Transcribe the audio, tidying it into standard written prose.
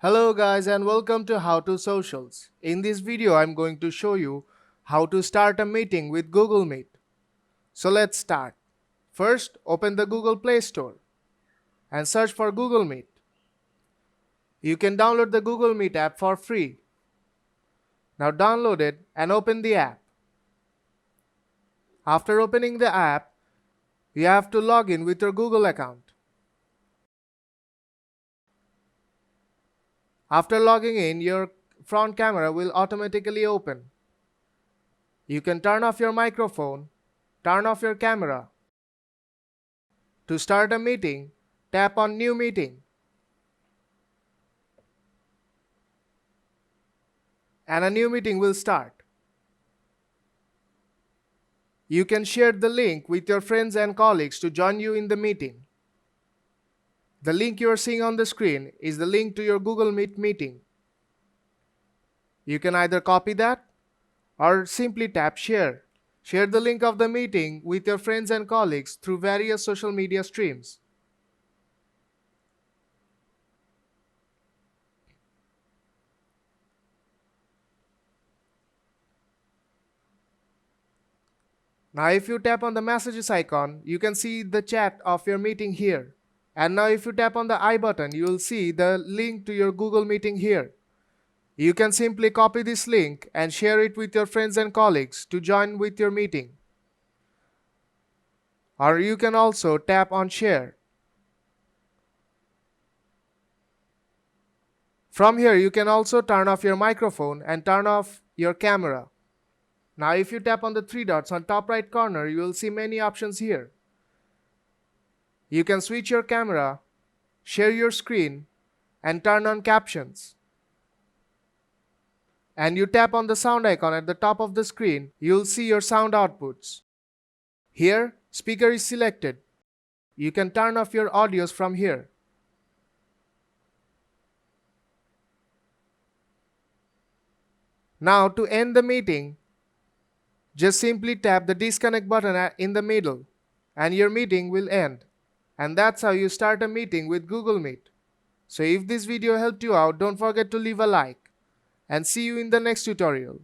Hello guys and welcome to How to Socials. In this video I'm going to show you how to start a meeting with Google Meet. So let's start. First, open the Google Play Store and search for Google Meet. You can download the Google Meet app for free. Now download it and open the app. After opening the app, you have to log in with your Google account. After logging in, your front camera will automatically open. You can turn off your microphone, turn off your camera. To start a meeting, tap on New Meeting. And a new meeting will start. You can share the link with your friends and colleagues to join you in the meeting. The link you are seeing on the screen is the link to your Google Meet meeting. You can either copy that or simply tap Share. Share the link of the meeting with your friends and colleagues through various social media streams. Now if you tap on the messages icon, you can see the chat of your meeting here. And now if you tap on the I button, you will see the link to your Google meeting here. You can simply copy this link and share it with your friends and colleagues to join with your meeting. Or you can also tap on Share. From here, you can also turn off your microphone and turn off your camera. Now if you tap on the three dots on top right corner, you will see many options here. You can switch your camera, share your screen, and turn on captions. And you tap on the sound icon at the top of the screen, you will see your sound outputs. Here, speaker is selected. You can turn off your audios from here. Now to end the meeting, just simply tap the disconnect button in the middle and your meeting will end. And that's how you start a meeting with Google Meet. So if this video helped you out, don't forget to leave a like and see you in the next tutorial.